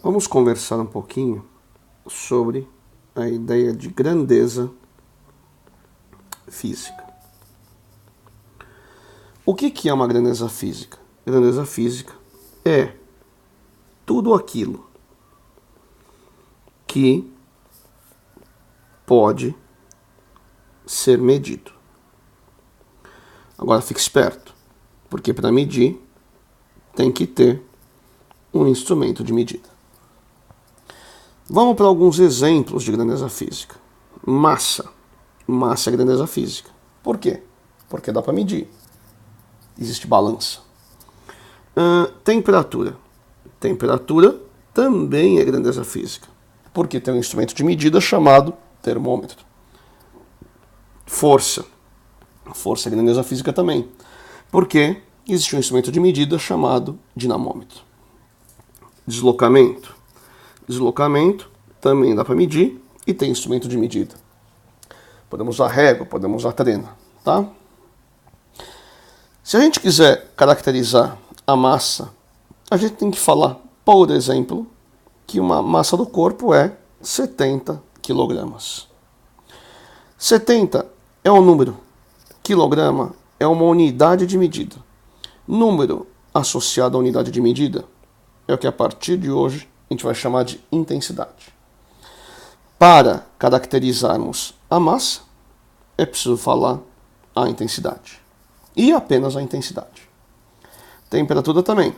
Vamos conversar um pouquinho sobre a ideia de grandeza física. O que é uma grandeza física? Grandeza física é tudo aquilo que pode ser medido. Agora fique esperto, porque para medir tem que ter um instrumento de medida. Vamos para alguns exemplos de grandeza física. Massa. Massa é grandeza física. Por quê? Porque dá para medir. Existe balança. Temperatura. Temperatura também é grandeza física. Porque tem um instrumento de medida chamado termômetro. Força. Força é grandeza física também. Porque existe um instrumento de medida chamado dinamômetro. Deslocamento. Deslocamento também dá para medir e tem instrumento de medida. Podemos usar régua, podemos usar trena, tá? Se a gente quiser caracterizar a massa, a gente tem que falar, por exemplo, que uma massa do corpo é 70 kg. 70 é um número, quilograma é uma unidade de medida. Número associado à unidade de medida é o que a partir de hoje a gente vai chamar de intensidade. Para caracterizarmos a massa, é preciso falar a intensidade. E apenas a intensidade. Temperatura também.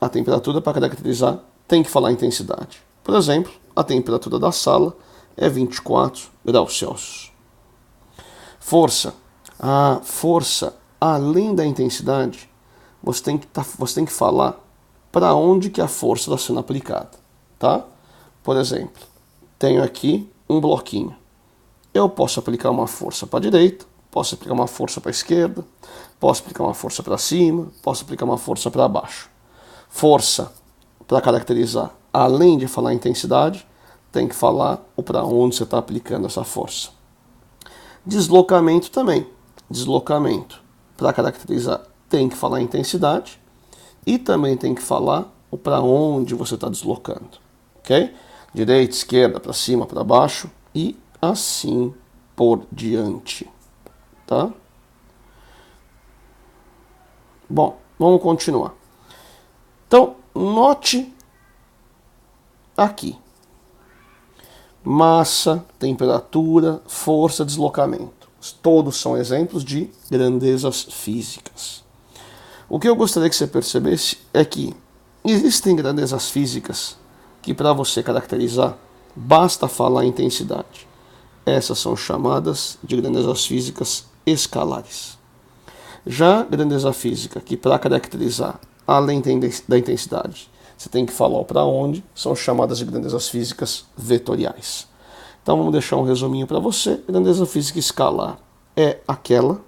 A temperatura, para caracterizar, tem que falar a intensidade. Por exemplo, a temperatura da sala é 24 graus Celsius. Força. A força, além da intensidade, você tem que falar para onde que a força está sendo aplicada. Tá? Por exemplo, tenho aqui um bloquinho. Eu posso aplicar uma força para a direita, posso aplicar uma força para a esquerda, posso aplicar uma força para cima, posso aplicar uma força para baixo. Força, para caracterizar, além de falar a intensidade, tem que falar o para onde você está aplicando essa força. Deslocamento também. Deslocamento, para caracterizar, tem que falar a intensidade e também tem que falar o para onde você está deslocando. Ok? Direita, esquerda, para cima, para baixo e assim por diante. Tá? Bom, vamos continuar. Então, note aqui. Massa, temperatura, força, deslocamento. Todos são exemplos de grandezas físicas. O que eu gostaria que você percebesse é que existem grandezas físicas que para você caracterizar, basta falar a intensidade. Essas são chamadas de grandezas físicas escalares. Já grandeza física, que para caracterizar, além da intensidade, você tem que falar para onde, são chamadas de grandezas físicas vetoriais. Então vamos deixar um resuminho para você. Grandeza física escalar é aquela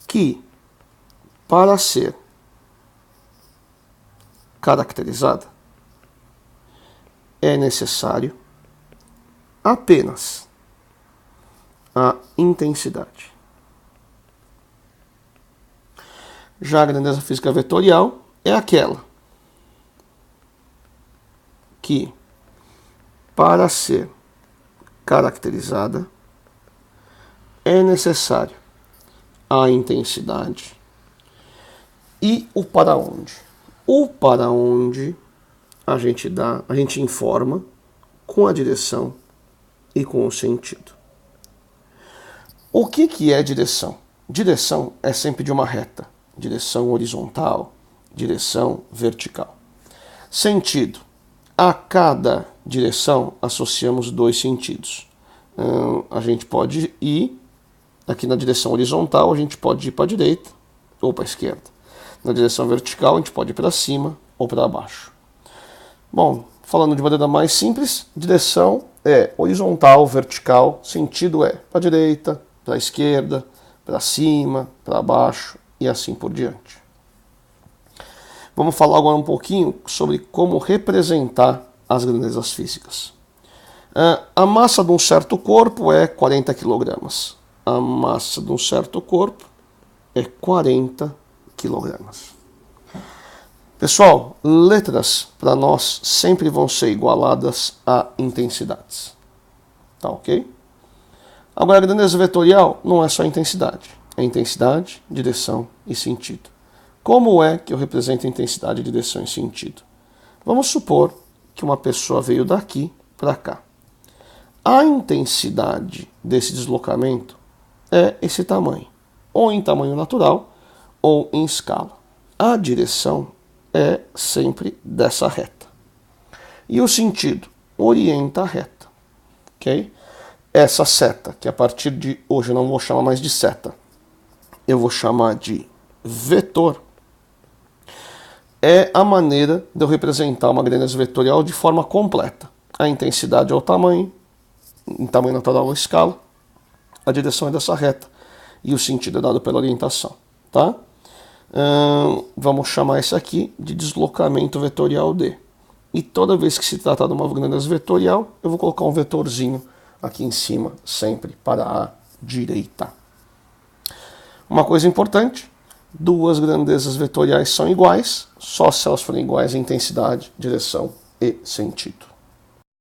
que, para ser caracterizada, é necessário apenas a intensidade. Já a grandeza física vetorial é aquela que, para ser caracterizada, é necessário a intensidade e o para onde. O para onde a gente informa com a direção e com o sentido. O que é direção? Direção é sempre de uma reta. Direção horizontal, direção vertical. Sentido. A cada direção associamos dois sentidos. A gente pode ir, aqui na direção horizontal, a gente pode ir para a direita ou para a esquerda. Na direção vertical, a gente pode ir para cima ou para baixo. Bom, falando de maneira mais simples, direção é horizontal, vertical, sentido é para a direita, para a esquerda, para cima, para baixo e assim por diante. Vamos falar agora um pouquinho sobre como representar as grandezas físicas. A massa de um certo corpo é 40 kg. A massa de um certo corpo é 40 kg. Pessoal, letras para nós sempre vão ser igualadas a intensidades. Tá ok? Agora, a grandeza vetorial não é só intensidade. É intensidade, direção e sentido. Como é que eu represento intensidade, direção e sentido? Vamos supor que uma pessoa veio daqui para cá. A intensidade desse deslocamento é esse tamanho, ou em tamanho natural, ou em escala. A direção é sempre dessa reta. E o sentido orienta a reta. Ok? Essa seta, que a partir de hoje eu não vou chamar mais de seta, eu vou chamar de vetor, é a maneira de eu representar uma grandeza vetorial de forma completa. A intensidade é o tamanho, em tamanho natural ou escala, a direção é dessa reta e o sentido é dado pela orientação. Tá? Vamos chamar isso aqui de deslocamento vetorial D. E toda vez que se tratar de uma grandeza vetorial, eu vou colocar um vetorzinho aqui em cima, sempre para a direita. Uma coisa importante, duas grandezas vetoriais são iguais, só se elas forem iguais em intensidade, direção e sentido.